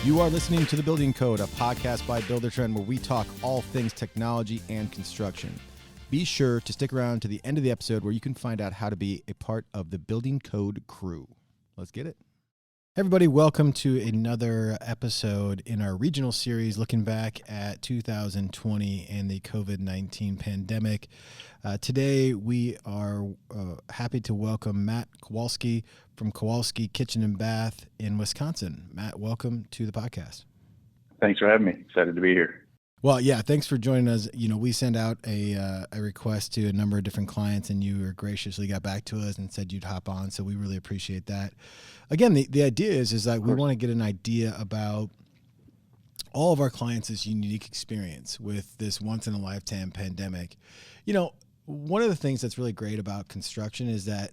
You are listening to The Building Code, a podcast by Buildertrend where we talk all things technology and construction. Be sure to stick around to the end of the episode where you can find out how to be a part of the Building Code crew. Let's get it. Hey everybody, welcome to another episode in our regional series looking back at 2020 and the COVID-19 pandemic. Today we are happy to welcome Matt Kowalske from Kowalske Kitchen and Bath in Wisconsin. Matt, welcome to the podcast. Thanks for having me. Excited to be here. Well, yeah, thanks for joining us. You know, we sent out a request to a number of different clients, and you graciously got back to us and said you'd hop on. So we really appreciate that. Again, the idea is that we want to get an idea about all of our clients' unique experience with this once-in-a-lifetime pandemic. You know, one of the things that's really great about construction is that,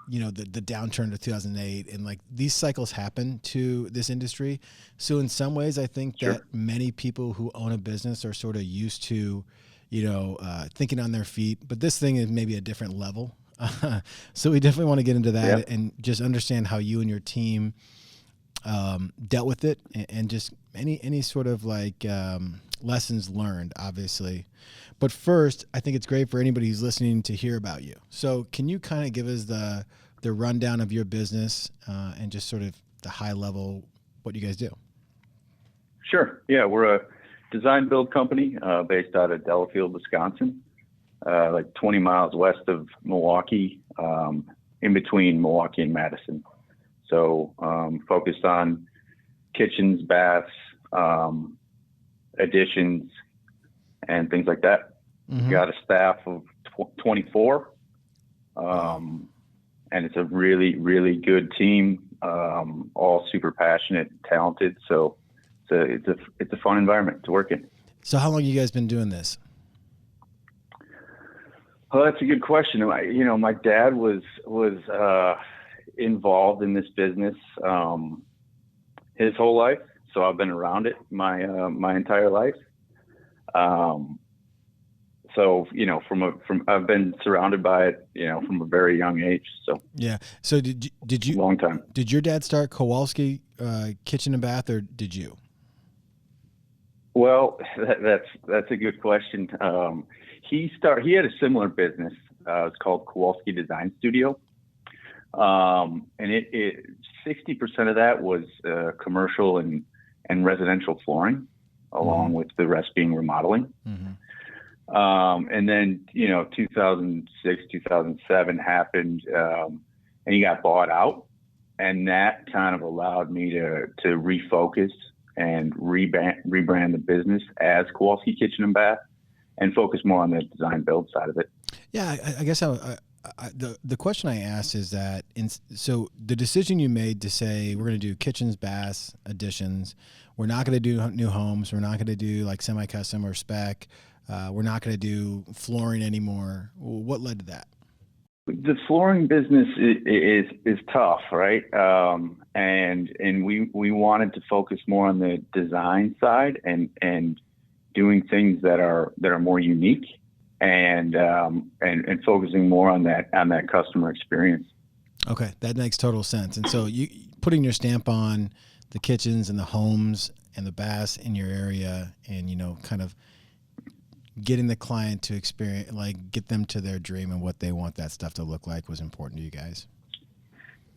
the downturn of 2008 and like these cycles happen to this industry. So in some ways, I think that many people who own a business are sort of used to, thinking on their feet, but this thing is maybe a different level. So we definitely want to get into that and just understand how you and your team dealt with it and just any sort of like lessons learned, obviously. But first, I think it's great for anybody who's listening to hear about you. So can you kind of give us the rundown of your business and just sort of the high level, what you guys do? Sure. Yeah, we're a design build company based out of Delafield, Wisconsin, like 20 miles west of Milwaukee, in between Milwaukee and Madison. So focused on kitchens, baths, additions, and things like that. Mm-hmm. Got a staff of 24, and it's a really, really good team, all super passionate, talented. So it's a fun environment to work in. So how long have you guys been doing this? Well, that's a good question. My dad was involved in this business his whole life, so I've been around it my entire life. So I've been surrounded by it, from a very young age. So yeah. So did you long time? Did your dad start Kowalske Kitchen and Bath, or did you? Well, that's a good question. He had a similar business. It's called Kowalske Design Studio, and it 60% of that was commercial and residential flooring, along with the rest being remodeling. Mm-hmm. And then, 2006, 2007 happened, and he got bought out, and that kind of allowed me to refocus and rebrand the business as Kowalske Kitchen and Bath and focus more on the design build side of it. Yeah, I guess the question I asked is that, so the decision you made to say we're going to do kitchens, baths, additions, we're not going to do new homes, we're not going to do like semi-custom or spec, we're not going to do flooring anymore. What led to that? The flooring business is tough, right? And we wanted to focus more on the design side and doing things that are more unique and focusing more on that customer experience. Okay, that makes total sense. And so you putting your stamp on the kitchens and the homes and the baths in your area, and kind of getting the client to experience, like get them to their dream and what they want that stuff to look like, was important to you guys.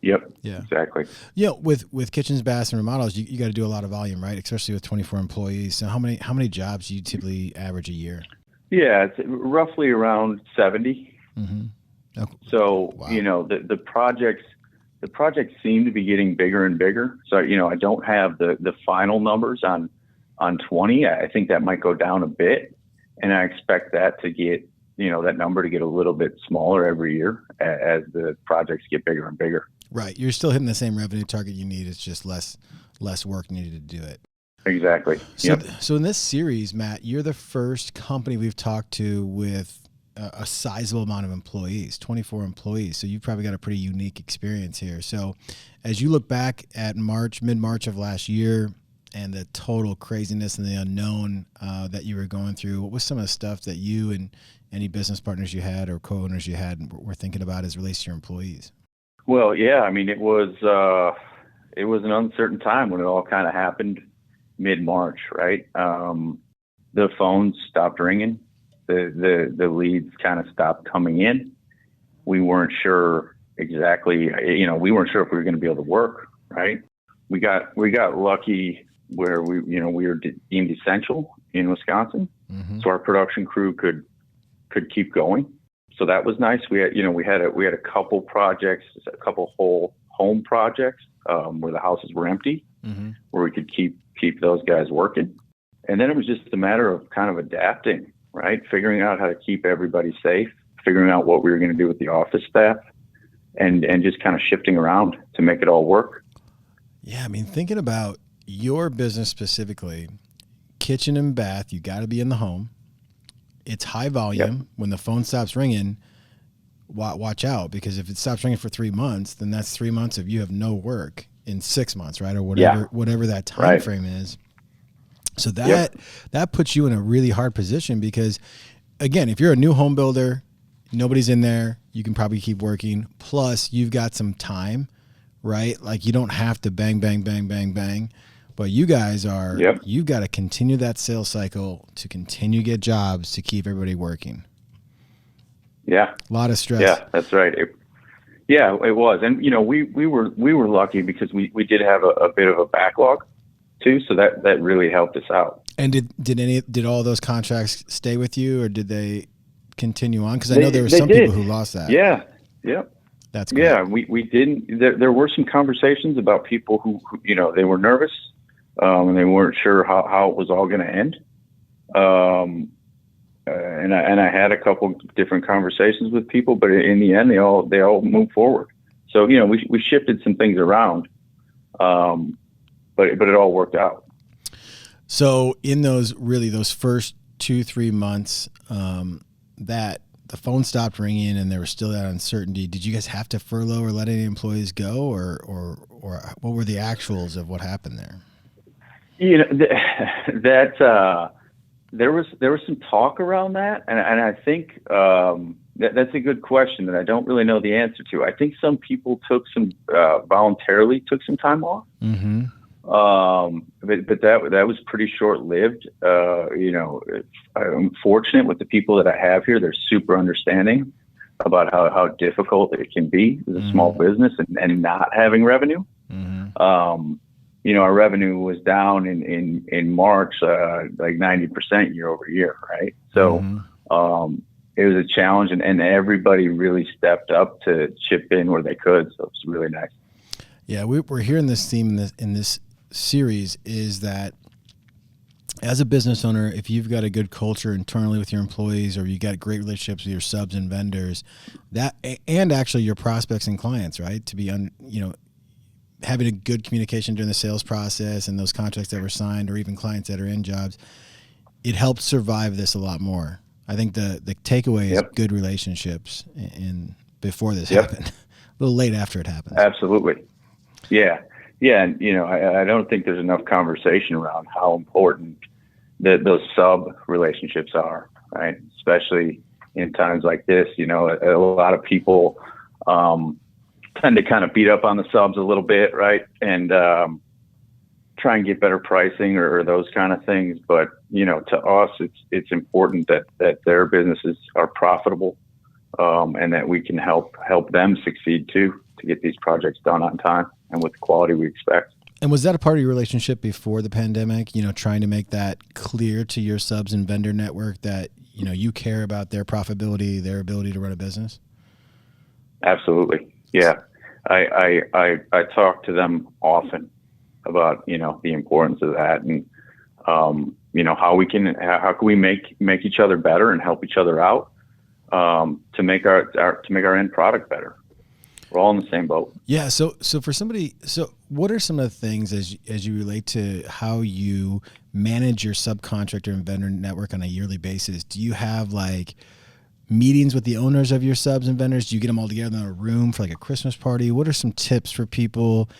Yep. Yeah. Exactly. With kitchens, baths, and remodels, you got to do a lot of volume, right? Especially with 24 employees. So how many jobs do you typically average a year? Yeah, it's roughly around 70. Mm-hmm. Okay. So wow. The projects seem to be getting bigger and bigger. So I don't have the final numbers on 20. I think that might go down a bit. And I expect that to get, that number to get a little bit smaller every year as the projects get bigger and bigger. Right. You're still hitting the same revenue target you need. It's just less work needed to do it. Exactly. So in this series, Matt, you're the first company we've talked to with a sizable amount of employees, 24 employees. So you've probably got a pretty unique experience here. So as you look back at mid-March of last year, and the total craziness and the unknown that you were going through, what was some of the stuff that you and any business partners you had or co-owners you had were thinking about as it relates to your employees? Well, yeah, I mean, it was it was an uncertain time when it all kind of happened mid-March, right? The phones stopped ringing. The leads kind of stopped coming in. We weren't sure exactly, we weren't sure if we were going to be able to work, right? We got lucky where we were deemed essential in Wisconsin. Mm-hmm. So our production crew could keep going. So that was nice. We had a couple projects, a couple whole home projects where the houses were empty, mm-hmm. where we could keep those guys working. And then it was just a matter of kind of adapting, right? Figuring out how to keep everybody safe, figuring out what we were going to do with the office staff, and just kind of shifting around to make it all work. Yeah, I mean, thinking about your business specifically, kitchen and bath, you got to be in the home. It's high volume. Yep. When the phone stops ringing, watch out, because if it stops ringing for 3 months, then that's 3 months of you have no work in 6 months, right? Or whatever that time frame is. So that puts you in a really hard position, because again, if you're a new home builder, nobody's in there, you can probably keep working. Plus you've got some time, right? Like you don't have to bang, bang, bang, bang, bang. But you guys you've got to continue that sales cycle to continue to get jobs to keep everybody working. Yeah. A lot of stress. Yeah, that's right. It was. And, we were lucky because we did have a bit of a backlog too. So that really helped us out. And did all those contracts stay with you, or did they continue on? Because I know there were some people who lost that. Yeah. Yep. That's great. Yeah, we didn't. There were some conversations about people who they were nervous, and they weren't sure how it was all going to end. And I had a couple different conversations with people, but in the end, they all moved forward. So we shifted some things around, but it all worked out. So in those first 2-3 months, that the phone stopped ringing and there was still that uncertainty, did you guys have to furlough or let any employees go, or what were the actuals of what happened there? There was some talk around that, and I think that's a good question that I don't really know the answer to. I think some people voluntarily took some time off. Mm-hmm. But that was pretty short-lived. I'm fortunate with the people that I have here. They're super understanding about how difficult it can be as a mm-hmm. small business and not having revenue. Mm-hmm. Our revenue was down in March, like 90% year over year. Right. So, mm-hmm. It was a challenge, and everybody really stepped up to chip in where they could. So it was really nice. Yeah. We're hearing this theme in this series is that as a business owner, if you've got a good culture internally with your employees, or you got great relationships with your subs and vendors, and actually your prospects and clients, right, to be having a good communication during the sales process and those contracts that were signed, or even clients that are in jobs, it helps survive this a lot more. I think the takeaway is good relationships in before this happened, a little late after it happened. Absolutely. Yeah. Yeah. And, I don't think there's enough conversation around how important those sub relationships are, right? Especially in times like this, a lot of people tend to kind of beat up on the subs a little bit, right? And try and get better pricing or those kind of things. But, to us, it's important that their businesses are profitable, and that we can help them succeed too, to get these projects done on time and with the quality we expect. And was that a part of your relationship before the pandemic, trying to make that clear to your subs and vendor network that, you care about their profitability, their ability to run a business? Absolutely. Yeah. I talk to them often about, the importance of that, and, how can we make each other better and help each other out, to make our end product better. We're all in the same boat. Yeah. So for somebody, what are some of the things as you relate to how you manage your subcontractor and vendor network on a yearly basis? Do you have like meetings with the owners of your subs and vendors? Do you get them all together in a room for like a Christmas party? What are some tips for people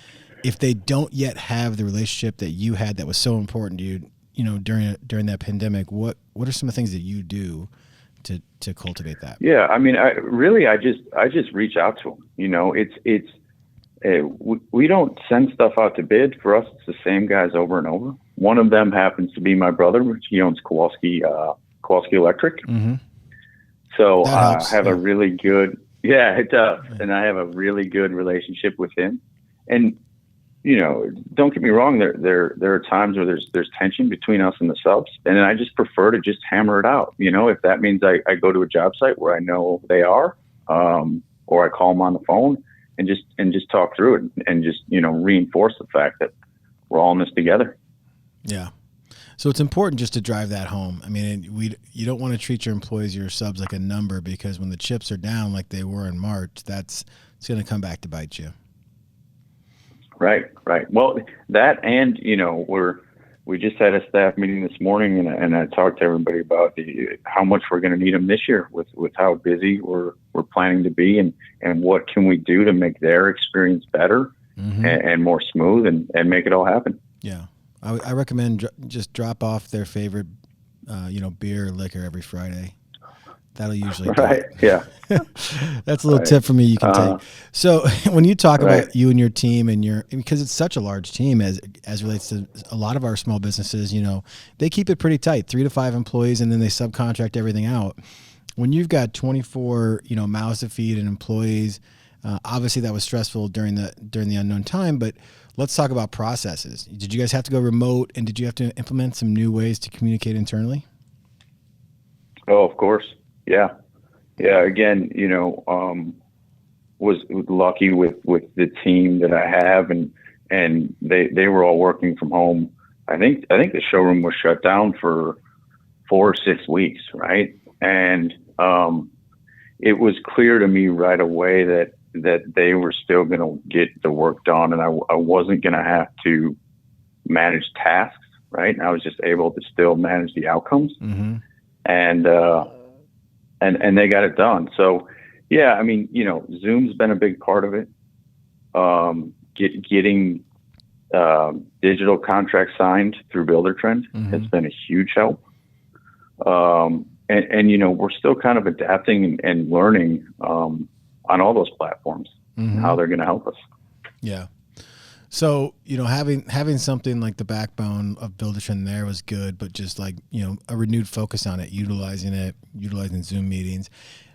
if they don't yet have the relationship that you had that was so important to you, during that pandemic? What are some of the things that you do to cultivate that? Yeah, I mean, I just reach out to them. we don't send stuff out to bid. For us, it's the same guys over and over. One of them happens to be my brother, which he owns Kowalske Electric. Mm-hmm. So I have a really good, it does. And I have a really good relationship with him. And, don't get me wrong. There are times where there's tension between us and the subs. And I just prefer to just hammer it out. If that means I go to a job site where I know they are, or I call them on the phone and just talk through it and just, reinforce the fact that we're all in this together. Yeah. So it's important just to drive that home. I mean, you don't want to treat your employees, your subs, like a number, because when the chips are down like they were in March, it's going to come back to bite you. Right. Well, that, and we just had a staff meeting this morning, and I talked to everybody about how much we're going to need them this year with how busy we're planning to be, and what can we do to make their experience better and more smooth and make it all happen. Yeah. I recommend just drop off their favorite, beer or liquor every Friday. That'll usually do it. Yeah. That's a little tip from me you can take. So when you talk about you and your team because it's such a large team as relates to a lot of our small businesses, they keep it pretty tight, 3 to 5 employees, and then they subcontract everything out. When you've got 24, mouths to feed and employees, obviously that was stressful during the unknown time, but let's talk about processes. Did you guys have to go remote, and did you have to implement some new ways to communicate internally? Oh, of course. Yeah. Again, was lucky with the team that I have, and they were all working from home. I think the showroom was shut down for 4 or 6 weeks. Right. And, it was clear to me right away that they were still going to get the work done, and I wasn't going to have to manage tasks. Right. And I was just able to still manage the outcomes. Mm-hmm. And they got it done. So, yeah, I mean, Zoom's been a big part of it. Getting digital contracts signed through Buildertrend has been a huge help. And we're still kind of adapting and learning on all those platforms, how they're going to help us. Yeah. So, having something like the backbone of Buildertrend there was good, but just like, a renewed focus on it, utilizing Zoom meetings.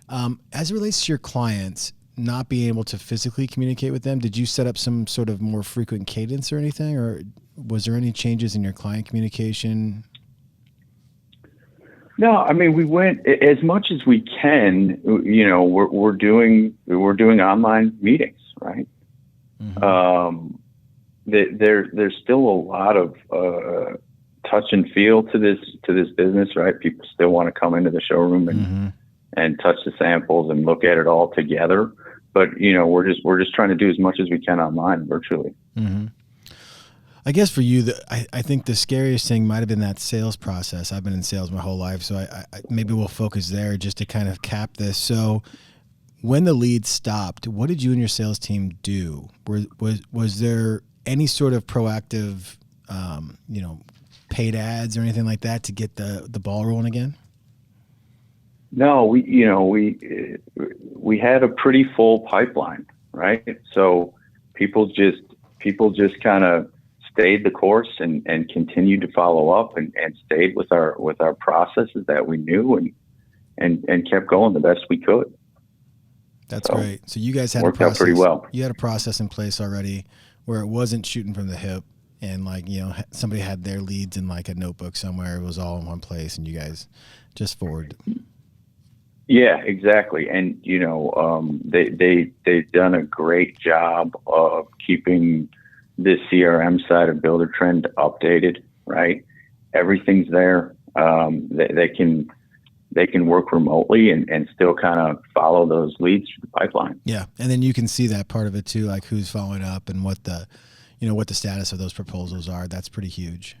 As it relates to your clients, not being able to physically communicate with them, did you set up some sort of more frequent cadence or anything, or was there any changes in your client communication? No, I mean, we went as much as we can. We're doing online meetings, right? Mm-hmm. There's still a lot of touch and feel to this business, right? People still want to come into the showroom and touch the samples and look at it all together. But we're just trying to do as much as we can online, virtually. Mm-hmm. I guess for you, I think the scariest thing might have been that sales process. I've been in sales my whole life, so I maybe we'll focus there just to kind of cap this. So, when the leads stopped, what did you and your sales team do? Was there any sort of proactive, paid ads or anything like that to get the ball rolling again? No, we had a pretty full pipeline, right? So people just kind of stayed the course and continued to follow up and stayed with our processes that we knew and kept going the best we could. That's great. So you guys had worked out pretty well. You had a process in place already where it wasn't shooting from the hip, and somebody had their leads in like a notebook somewhere. It was all in one place, and you guys just forward. Yeah, exactly. And they've done a great job of keeping the CRM side of Buildertrend updated. Right, everything's there. They can work remotely and still kind of follow those leads through the pipeline. Yeah. And then you can see that part of it too, like who's following up and what the status of those proposals are. That's pretty huge.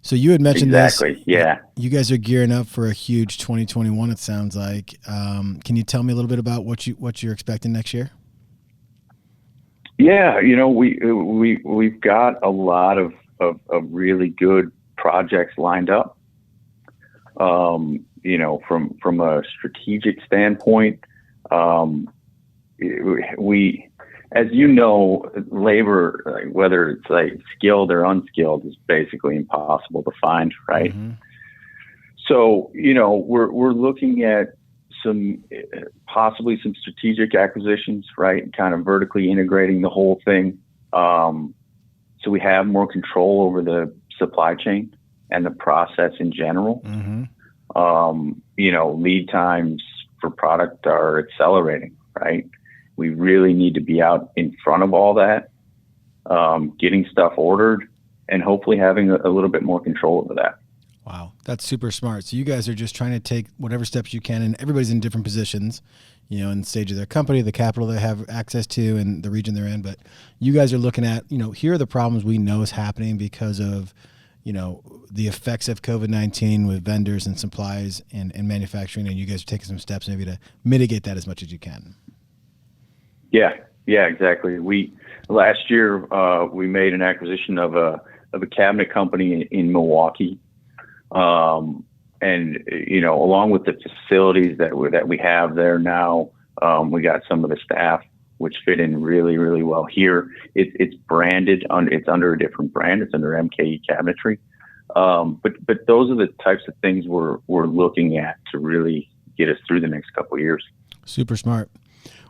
So you had mentioned exactly. this. Yeah. You guys are gearing up for a huge 2021. It sounds like. Can you tell me a little bit about what you're expecting next year? Yeah. We've got a lot of really good projects lined up. From a strategic standpoint, we as you know, labor, like, whether it's like skilled or unskilled, is basically impossible to find, right? Mm-hmm. So, we're looking at possibly some strategic acquisitions, right? Kind of vertically integrating the whole thing. So we have more control over the supply chain and the process in general. Mm-hmm. Lead times for product are accelerating, right? We really need to be out in front of all that, getting stuff ordered, and hopefully having a little bit more control over that. Wow, that's super smart. So you guys are just trying to take whatever steps you can, and everybody's in different positions, in the stage of their company, the capital they have access to, and the region they're in. But you guys are looking at, here are the problems we know is happening because of, the effects of COVID-19 with vendors and supplies and manufacturing, and you guys are taking some steps maybe to mitigate that as much as you can. Yeah, exactly. Last year we made an acquisition of a cabinet company in Milwaukee. And along with the facilities that we have there now, we got some of the staff which fit in really, really well here. It's branded it's under a different brand. It's under MKE Cabinetry. But those are the types of things we're looking at to really get us through the next couple of years. Super smart.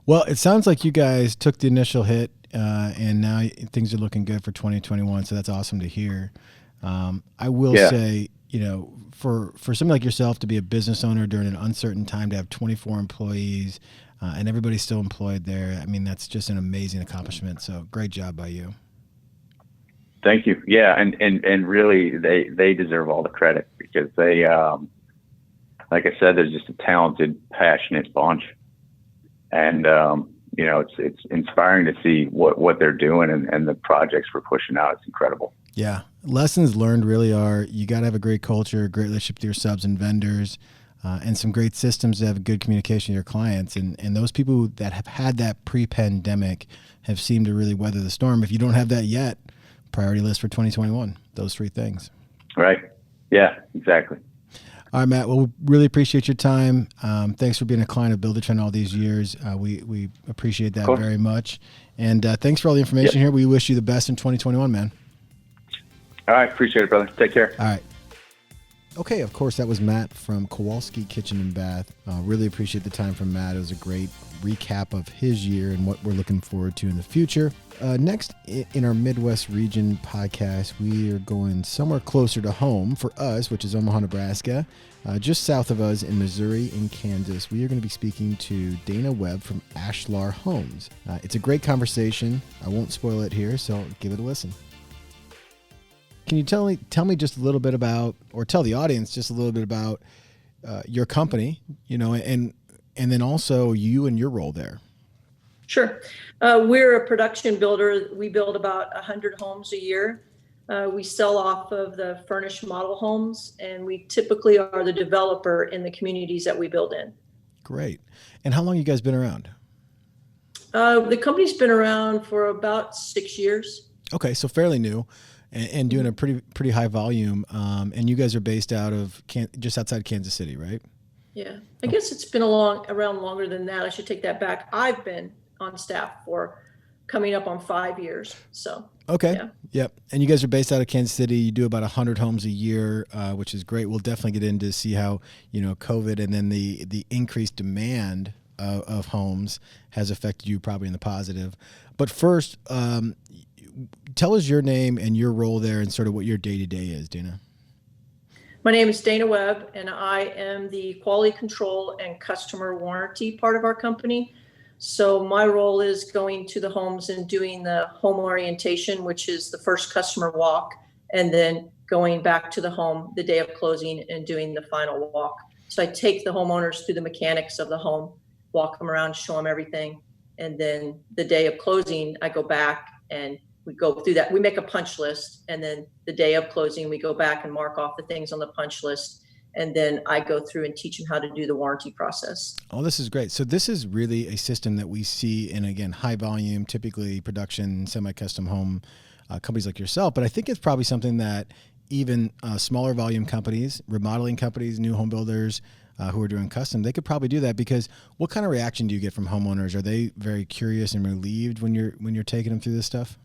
Well, it sounds like you guys took the initial hit, and now things are looking good for 2021. So that's awesome to hear. I will say, for somebody like yourself to be a business owner during an uncertain time, to have 24 employees and everybody's still employed there, I mean, that's just an amazing accomplishment. So great job by you. Thank you. Yeah, and really, they deserve all the credit because they, like I said, they're just a talented, passionate bunch, and it's inspiring to see what they're doing and the projects we're pushing out. It's incredible. Yeah. Lessons learned really are you got to have a great culture, a great relationship with your subs and vendors, and some great systems to have good communication with your clients. And those people that have had that pre-pandemic have seemed to really weather the storm. If you don't have that yet, priority list for 2021, those three things. Right. Yeah, exactly. All right, Matt. Well, we really appreciate your time. Thanks for being a client of Buildertrend all these years. We appreciate that very much. And thanks for all the information here. We wish you the best in 2021, man. All right. Appreciate it, brother. Take care. All right. Okay, of course, that was Matt from Kowalske Kitchen and Bath. Really appreciate the time from Matt. It was a great recap of his year and what we're looking forward to in the future. Next, in our Midwest region podcast, we are going somewhere closer to home for us, which is Omaha, Nebraska. Just south of us in Missouri and Kansas, we are going to be speaking to Dana Webb from Ashlar Homes. It's a great conversation. I won't spoil it here, so give it a listen. Can you tell me just a little bit about, or tell the audience just a little bit about your company, and then also you and your role there? Sure. We're a production builder. We build about 100 homes a year. We sell off of the furnished model homes, and we typically are the developer in the communities that we build in. Great. And how long have you guys been around? The company's been around for about 6 years. Okay, so fairly new. And doing a pretty high volume, and you guys are based out of just outside Kansas City, right? Yeah, I guess it's been around longer than that. I should take that back. I've been on staff for coming up on 5 years. So okay, yeah. Yep. And you guys are based out of Kansas City. You do about 100 homes a year, which is great. We'll definitely get into see how COVID and then the increased demand of homes has affected you probably in the positive. But first, tell us your name and your role there and sort of what your day-to-day is, Dana. My name is Dana Webb, and I am the quality control and customer warranty part of our company. So my role is going to the homes and doing the home orientation, which is the first customer walk, and then going back to the home the day of closing and doing the final walk. So I take the homeowners through the mechanics of the home, walk them around, show them everything. And then the day of closing, I go back and we go through that. We make a punch list, and then the day of closing, we go back and mark off the things on the punch list. And then I go through and teach them how to do the warranty process. Oh, this is great. So this is really a system that we see in, again, high volume, typically production, semi-custom home companies like yourself. But I think it's probably something that even smaller volume companies, remodeling companies, new home builders, who are doing custom, they could probably do that, because what kind of reaction do you get from homeowners? Are they very curious and relieved when you're taking them through this stuff?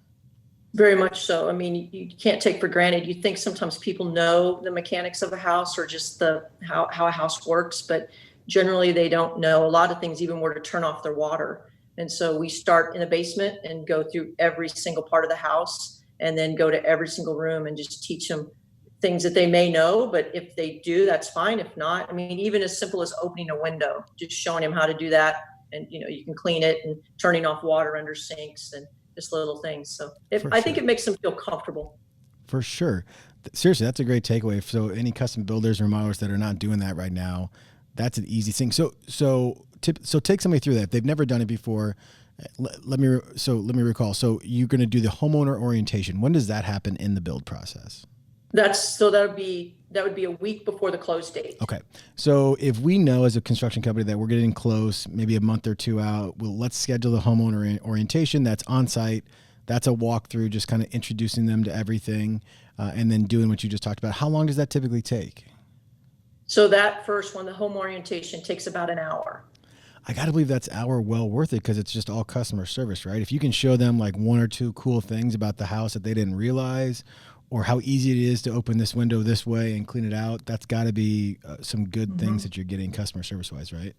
Very much so. I mean, you can't take for granted. You think sometimes people know the mechanics of a house or just how a house works, but generally they don't know a lot of things, even where to turn off their water. And so we start in the basement and go through every single part of the house, and then go to every single room and just teach them things that they may know. But if they do, that's fine. If not, I mean, even as simple as opening a window, just showing them how to do that. And, you can clean it, and turning off water under sinks, and just little things. So I think it makes them feel comfortable. For sure. Seriously, that's a great takeaway. So any custom builders or remodelers that are not doing that right now, that's an easy thing. So take somebody through that. If they've never done it before, let me recall. So you're going to do the homeowner orientation. When does that happen in the build process? That would be a week before the close date. Okay. So if we know as a construction company that we're getting close, maybe a month or two out, let's schedule the homeowner orientation. That's on site. That's a walkthrough, just kind of introducing them to everything, and then doing what you just talked about. How long does that typically take? So that first one, the home orientation, takes about an hour. I got to believe that's hour well worth it, because it's just all customer service, right? If you can show them like one or two cool things about the house that they didn't realize, or how easy it is to open this window this way and clean it out, that's got to be some good things that you're getting customer service wise, right?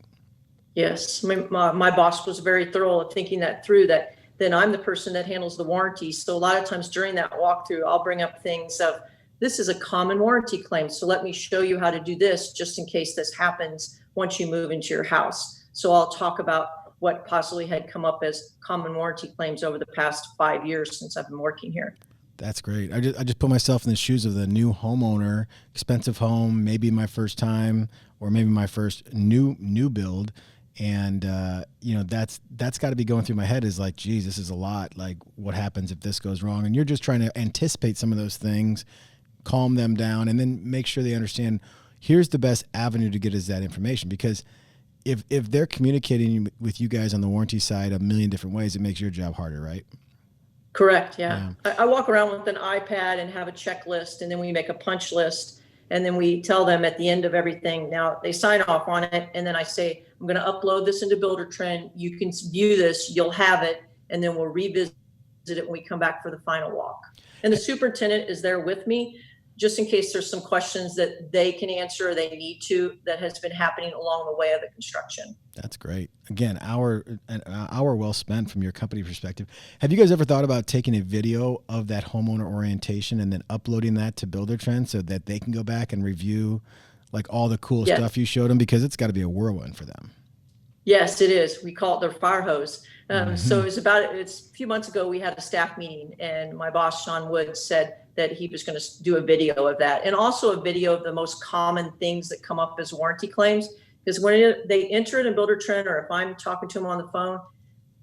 Yes. My boss was very thorough at thinking that through, that then I'm the person that handles the warranty. So a lot of times during that walkthrough, I'll bring up things of, this is a common warranty claim, so let me show you how to do this just in case this happens once you move into your house. So I'll talk about what possibly had come up as common warranty claims over the past 5 years since I've been working here. That's great. I just put myself in the shoes of the new homeowner, expensive home, maybe my first time, or maybe my first new build. And, that's got to be going through my head, is like, geez, this is a lot. Like, what happens if this goes wrong? And you're just trying to anticipate some of those things, calm them down, and then make sure they understand, here's the best avenue to get us that information. Because if they're communicating with you guys on the warranty side a million different ways, it makes your job harder, right? Correct. Yeah. I walk around with an iPad and have a checklist, and then we make a punch list, and then we tell them at the end of everything. Now they sign off on it, and then I say, I'm going to upload this into Buildertrend. You can view this, you'll have it, and then we'll revisit it when we come back for the final walk. And the superintendent is there with me, just in case there's some questions that they can answer or they need to, that has been happening along the way of the construction. That's great. Again, an hour well spent from your company perspective. Have you guys ever thought about taking a video of that homeowner orientation and then uploading that to Buildertrend so that they can go back and review like all the cool stuff you showed them? Because it's got to be a whirlwind for them. Yes, it is. We call it their fire hose. So it's a few months ago, we had a staff meeting, and my boss, Sean Wood, said that he was going to do a video of that, and also a video of the most common things that come up as warranty claims. Because when they enter it in Buildertrend, or if I'm talking to them on the phone,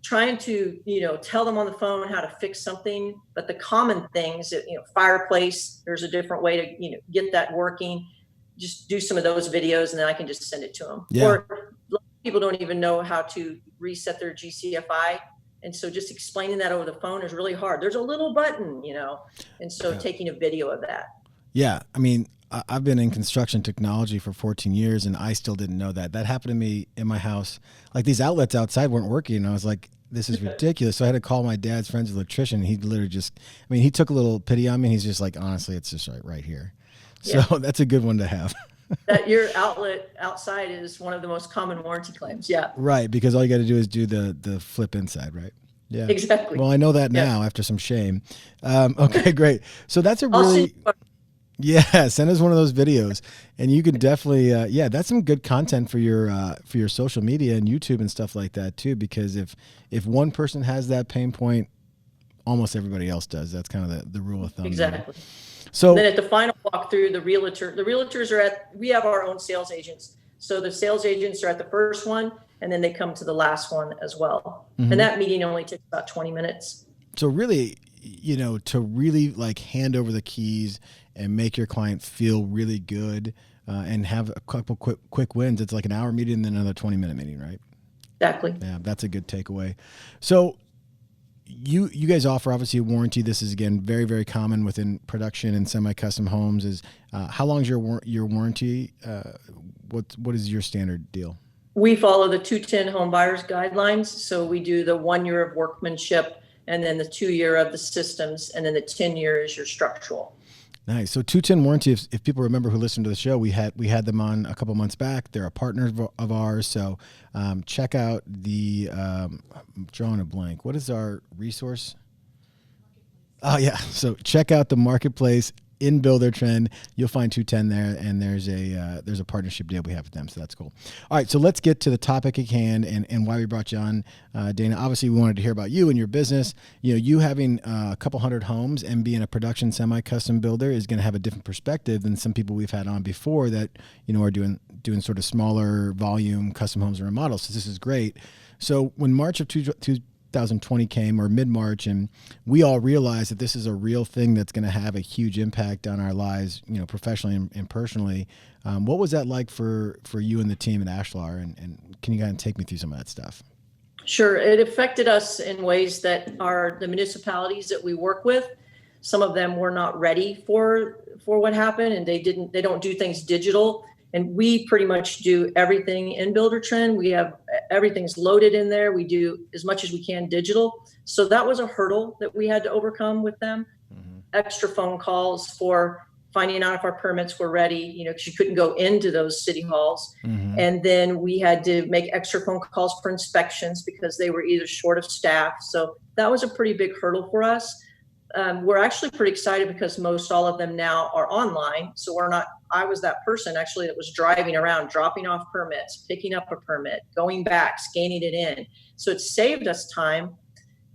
trying to, tell them on the phone how to fix something, but the common things, fireplace, there's a different way to, get that working. Just do some of those videos, and then I can just send it to them. Yeah. Or people don't even know how to reset their GCFI. And so just explaining that over the phone is really hard. There's a little button, and so taking a video of that. Yeah. I mean, I've been in construction technology for 14 years, and I still didn't know that. That happened to me in my house. Like, these outlets outside weren't working, and I was like, this is ridiculous. So I had to call my dad's friend's electrician. And he literally he took a little pity on me. And he's just like, honestly, it's just right here. So that's a good one to have. That your outlet outside is one of the most common warranty claims. Yeah. Right. Because all you got to do is do the flip inside, right? Yeah. Exactly. Well, I know that now after some shame. Okay, great. So that's a really, send us one of those videos, and you can definitely, that's some good content for your social media and YouTube and stuff like that too. Because if one person has that pain point, almost everybody else does. That's kind of the rule of thumb. Exactly. There. So and then at the final walkthrough, the realtors we have our own sales agents. So the sales agents are at the first one, and then they come to the last one as well. Mm-hmm. And that meeting only takes about 20 minutes. So really, to really like hand over the keys and make your client feel really good and have a couple quick wins, it's like an hour meeting and then another 20-minute meeting, right? Exactly. Yeah, that's a good takeaway. So you guys offer obviously a warranty. This is again very, very common within production and semi-custom homes. Is how long is your warranty? What is your standard deal? We follow the 210 home buyers guidelines. So we do the 1 year of workmanship, and then the 2 year of the systems, and then the 10 year is your structural. Nice. So 210 warranty. If people remember who listened to the show, we had them on a couple months back. They're a partner of ours. So check out the. I'm drawing a blank. What is our resource? Oh yeah. So check out the marketplace in Buildertrend. You'll find 210 there, and there's a partnership deal we have with them. So that's cool. All right. So let's get to the topic at hand and why we brought you on, Dana. Obviously, we wanted to hear about you and your business. You having a couple hundred homes and being a production semi-custom builder is going to have a different perspective than some people we've had on before that are doing sort of smaller volume custom homes and remodels. So this is great. So when March of 2020 came, or mid-March, and we all realized that this is a real thing that's going to have a huge impact on our lives, professionally and personally. What was that like for you and the team at Ashlar? And can you kind of take me through some of that stuff? Sure. It affected us in ways that the municipalities that we work with, some of them were not ready for what happened, and they don't do things digital. And we pretty much do everything in Buildertrend. We have everything's loaded in there. We do as much as we can digital. So that was a hurdle that we had to overcome with them. Mm-hmm. Extra phone calls for finding out if our permits were ready, because you couldn't go into those city halls. Mm-hmm. And then we had to make extra phone calls for inspections because they were either short of staff. So that was a pretty big hurdle for us. We're actually pretty excited because most all of them now are online. So I was that person actually that was driving around, dropping off permits, picking up a permit, going back, scanning it in. So it saved us time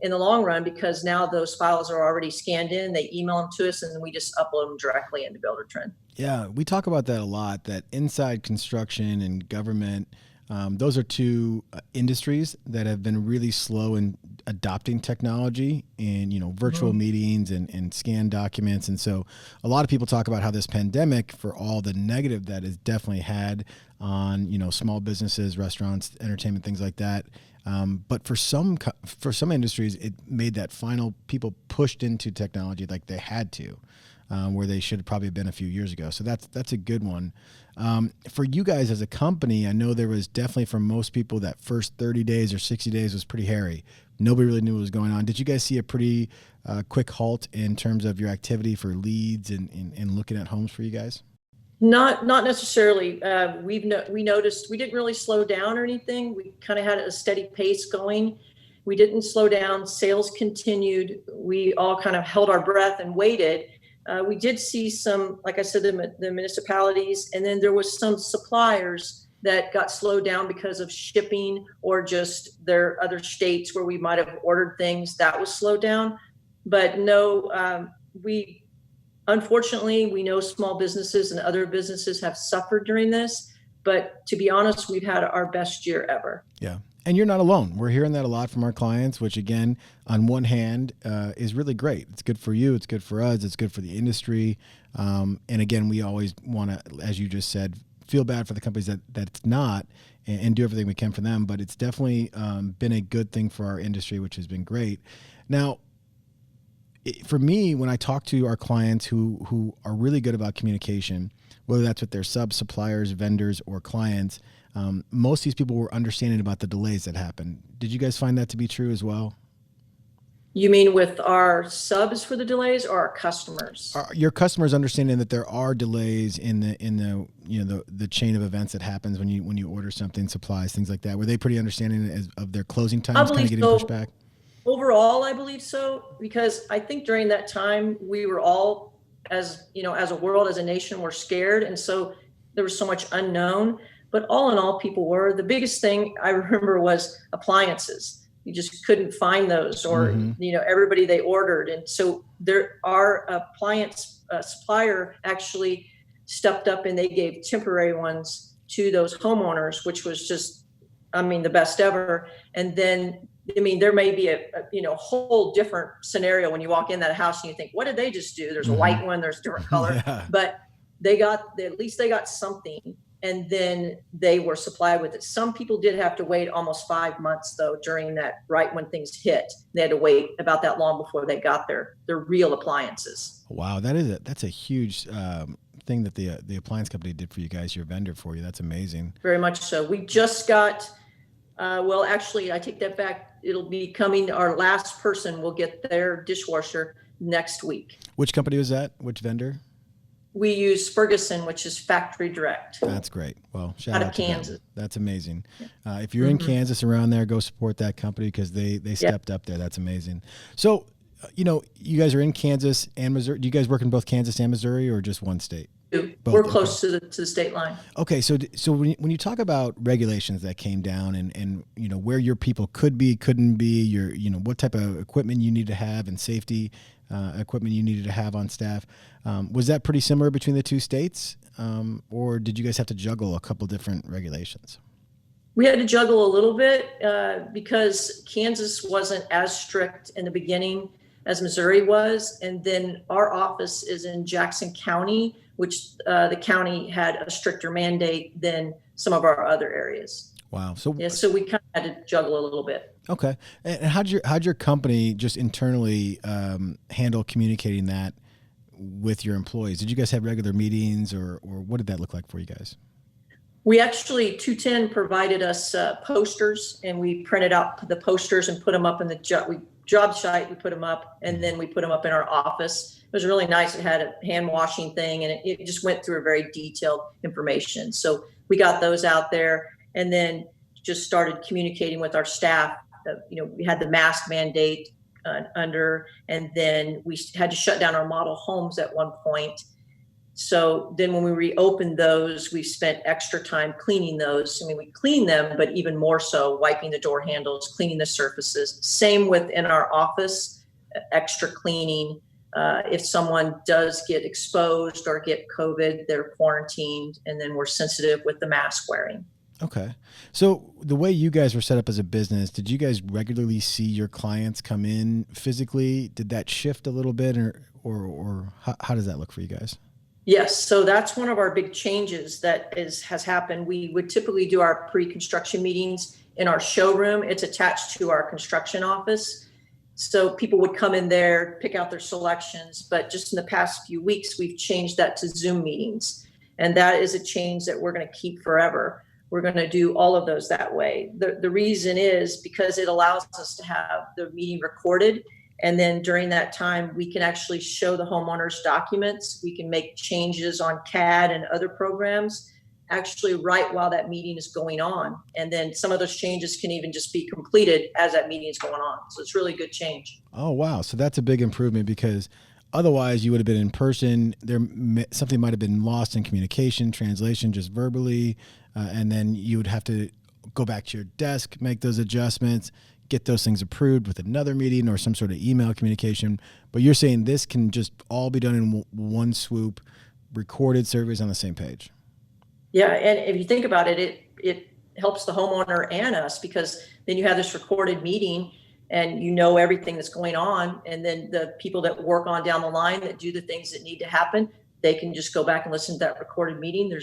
in the long run because now those files are already scanned in, they email them to us, and then we just upload them directly into Buildertrend. Yeah, we talk about that a lot, that inside construction and government, those are two industries that have been really slow in adopting technology and, virtual mm-hmm. meetings and scanned documents. And so a lot of people talk about how this pandemic, for all the negative that it's definitely had on, small businesses, restaurants, entertainment, things like that. But for some industries, it made that final people pushed into technology like they had to. Where they should have probably been a few years ago. So that's a good one. For you guys as a company, I know there was definitely for most people that first 30 days or 60 days was pretty hairy. Nobody really knew what was going on. Did you guys see a pretty quick halt in terms of your activity for leads and looking at homes for you guys? Not necessarily. We noticed we didn't really slow down or anything. We kind of had a steady pace going. We didn't slow down. Sales continued. We all kind of held our breath and waited. We did see some, like I said, the municipalities, and then there was some suppliers that got slowed down because of shipping or just their other states where we might have ordered things that was slowed down. But no, unfortunately, we know small businesses and other businesses have suffered during this. But to be honest, we've had our best year ever. Yeah. And you're not alone. We're hearing that a lot from our clients, which again, on one hand, is really great. It's good for you. It's good for us. It's good for the industry. And again, we always want to, as you just said, feel bad for the companies that it's not and do everything we can for them. But it's definitely been a good thing for our industry, which has been great. Now, for me, when I talk to our clients who are really good about communication, whether that's with their sub-suppliers, vendors, or clients, most of these people were understanding about the delays that happened. Did you guys find that to be true as well? You mean with our subs for the delays or our customers? Your customers understanding that there are delays in the chain of events that happens when you order something, supplies, things like that. Were they pretty understanding of their closing times kind of getting pushed back? Overall, I believe so, because I think during that time we were all, as a world, as a nation, we're scared, and so there was so much unknown. But all in all, people were. The biggest thing I remember was appliances. You just couldn't find those, or everybody they ordered, and so our appliance supplier actually stepped up and they gave temporary ones to those homeowners, which was just, the best ever. And then, there may be a whole different scenario when you walk in that house and you think, what did they just do? There's a white one, there's a different color, but at least they got something and then they were supplied with it. Some people did have to wait almost 5 months though, during that, right when things hit. They had to wait about that long before they got their real appliances. Wow, that's a huge thing that the appliance company did for you guys, your vendor for you. That's amazing. Very much so. We just got, well, actually, I take that back. It'll be coming. Our last person will get their dishwasher next week. Which company was that? Which vendor? We use Ferguson, which is factory direct. That's great. Well, shout out out of to Kansas. them. That's amazing. If you're in Kansas around there, go support that company because they stepped up there. That's amazing. So, you guys are in Kansas and Missouri. Do you guys work in both Kansas and Missouri, or just one state? Both. We're close to the state line. Okay, so when you talk about regulations that came down and where your people could be, couldn't be, what type of equipment you need to have and safety equipment you needed to have on staff, was that pretty similar between the two states, or did you guys have to juggle a couple different regulations? We had to juggle a little bit because Kansas wasn't as strict in the beginning as Missouri was, and then our office is in Jackson County, which the county had a stricter mandate than some of our other areas. Wow. So we kind of had to juggle a little bit. Okay. And how'd your company just internally handle communicating that with your employees? Did you guys have regular meetings, or what did that look like for you guys? We actually, 210 provided us posters, and we printed out the posters and put them up in the job site. We put them up, and then we put them up in our office. It was really nice. It had a hand washing thing, and it just went through a very detailed information. So we got those out there, and then just started communicating with our staff. We had the mask mandate and then we had to shut down our model homes at one point. So then when we reopened those, we spent extra time cleaning those. I mean, we cleaned them, but even more so wiping the door handles, cleaning the surfaces. Same within our office, extra cleaning. If someone does get exposed or get COVID, they're quarantined, and then we're sensitive with the mask wearing. Okay. So the way you guys were set up as a business, did you guys regularly see your clients come in physically? Did that shift a little bit, or how does that look for you guys? Yes. So that's one of our big changes that has happened. We would typically do our pre-construction meetings in our showroom. It's attached to our construction office. So people would come in there, pick out their selections, but just in the past few weeks, we've changed that to Zoom meetings. And that is a change that we're going to keep forever. We're going to do all of those that way. The reason is because it allows us to have the meeting recorded. And then during that time, we can actually show the homeowners documents. We can make changes on CAD and other programs actually right while that meeting is going on. And then some of those changes can even just be completed as that meeting is going on. So it's really a good change. Oh, wow. So that's a big improvement, because otherwise you would have been in person. Something might have been lost in communication, translation, just verbally. And then you would have to go back to your desk, make those adjustments, get those things approved with another meeting or some sort of email communication. But you're saying this can just all be done in one swoop, recorded surveys on the same page. Yeah, and if you think about it, it helps the homeowner and us, because then you have this recorded meeting and you know everything that's going on. And then the people that work on down the line that do the things that need to happen, they can just go back and listen to that recorded meeting.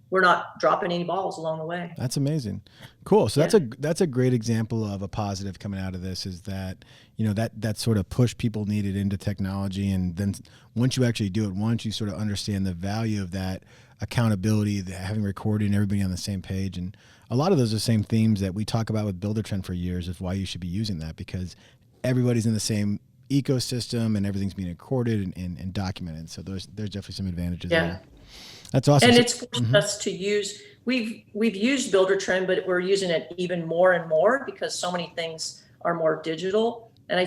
We're not dropping any balls along the way. That's amazing. Cool. So that's a great example of a positive coming out of this, is that, that sort of push people needed into technology. And then once you actually do it, once you sort of understand the value of that accountability, having recorded and everybody on the same page. And a lot of those are the same themes that we talk about with Buildertrend for years, is why you should be using that, because everybody's in the same ecosystem and everything's being recorded and documented. So there's definitely some advantages there. That's awesome. And it's forced us to use, we've used Buildertrend, but we're using it even more and more because so many things are more digital. And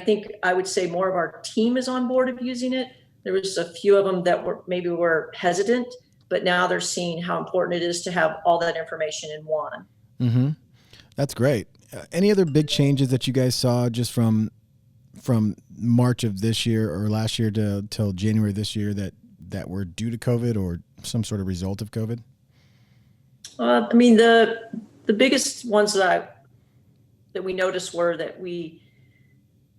I would say more of our team is on board of using it. There was a few of them that were hesitant, but now they're seeing how important it is to have all that information in one. Mm-hmm. That's great. Any other big changes that you guys saw just from March of this year or last year till January this year that were due to COVID or some sort of result of COVID? The biggest ones that we noticed were that we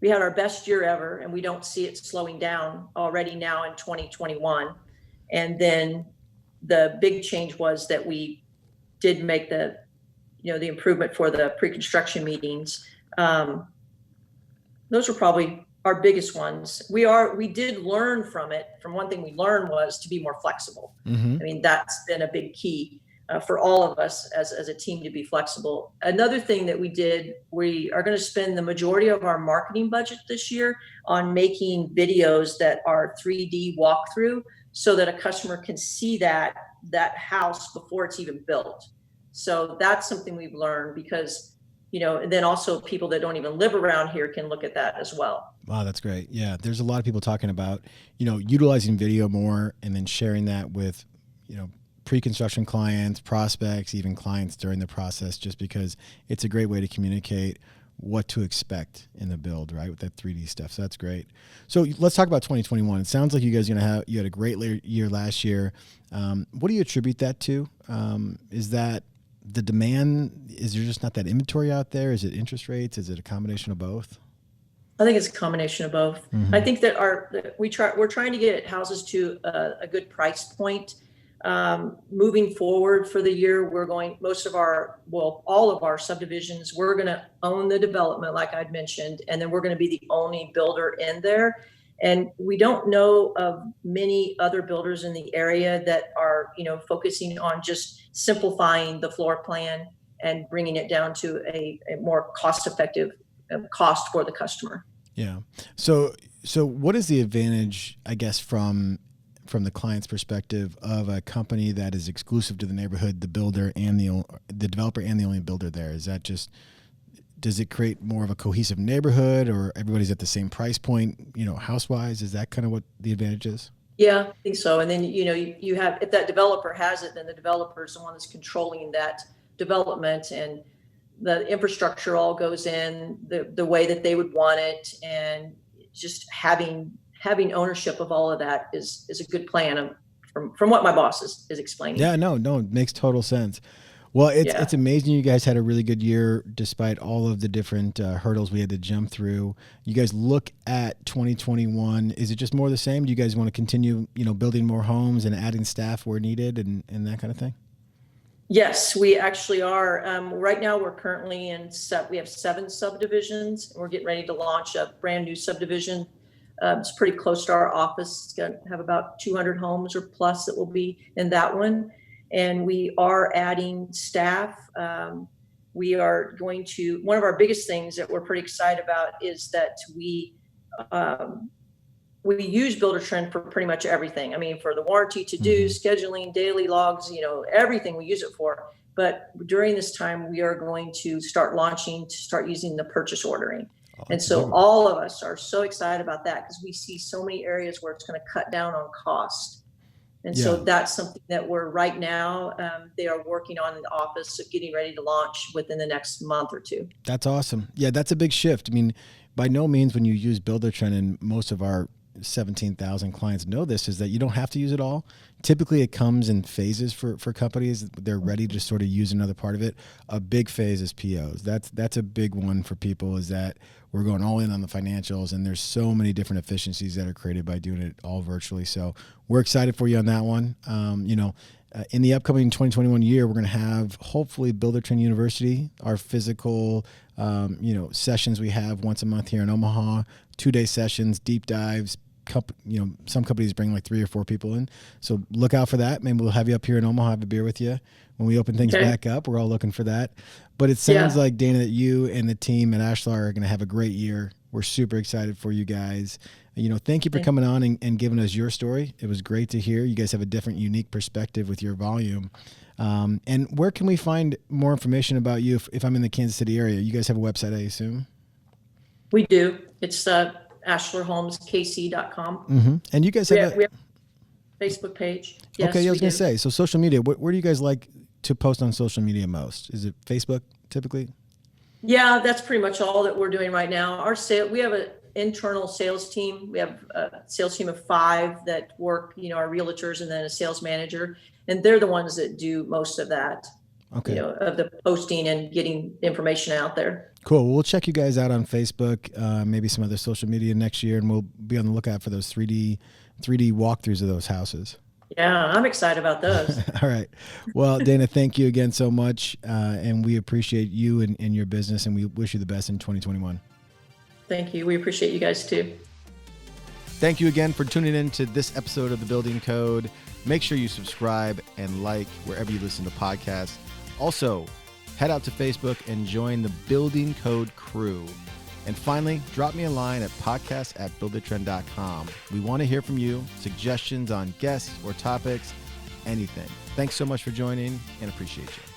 had our best year ever, and we don't see it slowing down already now in 2021. And then the big change was that we did make the improvement for the pre-construction meetings. Those were probably our biggest ones. We did learn from it. From one thing we learned was to be more flexible. Mm-hmm. I mean, that's been a big key for all of us as a team to be flexible. Another thing that we did, we are going to spend the majority of our marketing budget this year on making videos that are 3D walkthrough so that a customer can see that house before it's even built. So that's something we've learned because, and then also people that don't even live around here can look at that as well. Wow, that's great. Yeah, there's a lot of people talking about, utilizing video more and then sharing that with, pre-construction clients, prospects, even clients during the process, just because it's a great way to communicate what to expect in the build, right, with that 3D stuff. So that's great. So let's talk about 2021. It sounds like you guys you had a great year last year. What do you attribute that to? Is that the demand? Is there just not that inventory out there? Is it interest rates? Is it a combination of both? I think it's a combination of both. Mm-hmm. I think that we're trying to get houses to a good price point. Moving forward for the year, all of our subdivisions, we're going to own the development, like I'd mentioned, and then we're going to be the only builder in there. And we don't know of many other builders in the area that are, focusing on just simplifying the floor plan and bringing it down to a more cost-effective cost for the customer. Yeah. So what is the advantage, I guess, from the client's perspective of a company that is exclusive to the neighborhood, the builder and the developer and the only builder there? Is that does it create more of a cohesive neighborhood, or everybody's at the same price point, house-wise? Is that kind of what the advantage is? Yeah, I think so. And then, you have, if that developer has it, then the developer is the one that's controlling that development, and the infrastructure all goes in the way that they would want it. And just having ownership of all of that is a good plan from what my boss is explaining. Yeah, no, it makes total sense. Well, it's amazing you guys had a really good year despite all of the different hurdles we had to jump through. You guys look at 2021. Is it just more of the same? Do you guys want to continue, building more homes and adding staff where needed and that kind of thing? Yes, we actually are. Right now, we're currently we have 7 subdivisions. We're getting ready to launch a brand new subdivision. It's pretty close to our office. It's going to have about 200 homes or plus that will be in that one. And we are adding staff. We are going to, one of our biggest things that we're pretty excited about is that we use Buildertrend for pretty much everything. I mean, for the warranty to do, scheduling, daily logs, everything we use it for. But during this time, we are going to start using the purchase ordering. And so all of us are so excited about that because we see so many areas where it's going to cut down on cost. And so that's something that we're right now, they are working on in the office of getting ready to launch within the next month or two. That's awesome. Yeah, that's a big shift. I mean, by no means when you use Buildertrend, and most of our 17,000 clients know this, is that you don't have to use it all. Typically it comes in phases for companies. They're ready to sort of use another part of it. A big phase is POs. That's a big one for people, is that we're going all in on the financials, and there's so many different efficiencies that are created by doing it all virtually. So we're excited for you on that one. In the upcoming 2021 year, we're going to have hopefully Buildertrend University, our physical, sessions we have once a month here in Omaha, 2-day sessions, deep dives. Some companies bring like 3 or 4 people in. So look out for that. Maybe we'll have you up here in Omaha, have a beer with you when we open things back up. We're all looking for that. But it sounds like, Dana, that you and the team at Ashlar are going to have a great year. We're super excited for you guys. Thank you for coming on and giving us your story. It was great to hear. You guys have a different, unique perspective with your volume. And where can we find more information about you if I'm in the Kansas City area? You guys have a website, I assume? We do. It's ashlarhomeskc.com. Mm-hmm. And you guys have we have a Facebook page. Yes, okay, I was going to say, so social media, where do you guys like to post on social media most? Is it Facebook typically? Yeah, that's pretty much all that we're doing right now. We have an internal sales team. We have a sales team of 5 that work, our realtors, and then a sales manager. And they're the ones that do most of that, of the posting and getting information out there. Cool. We'll check you guys out on Facebook, maybe some other social media next year, and we'll be on the lookout for those 3D walkthroughs of those houses. Yeah, I'm excited about those. All right. Well, Dana, thank you again so much. And we appreciate you and your business, and we wish you the best in 2021. Thank you. We appreciate you guys too. Thank you again for tuning in to this episode of The Building Code. Make sure you subscribe and like wherever you listen to podcasts. Also, head out to Facebook and join the Building Code crew. And finally, drop me a line at podcast@buildertrend.com. We want to hear from you, suggestions on guests or topics, anything. Thanks so much for joining and appreciate you.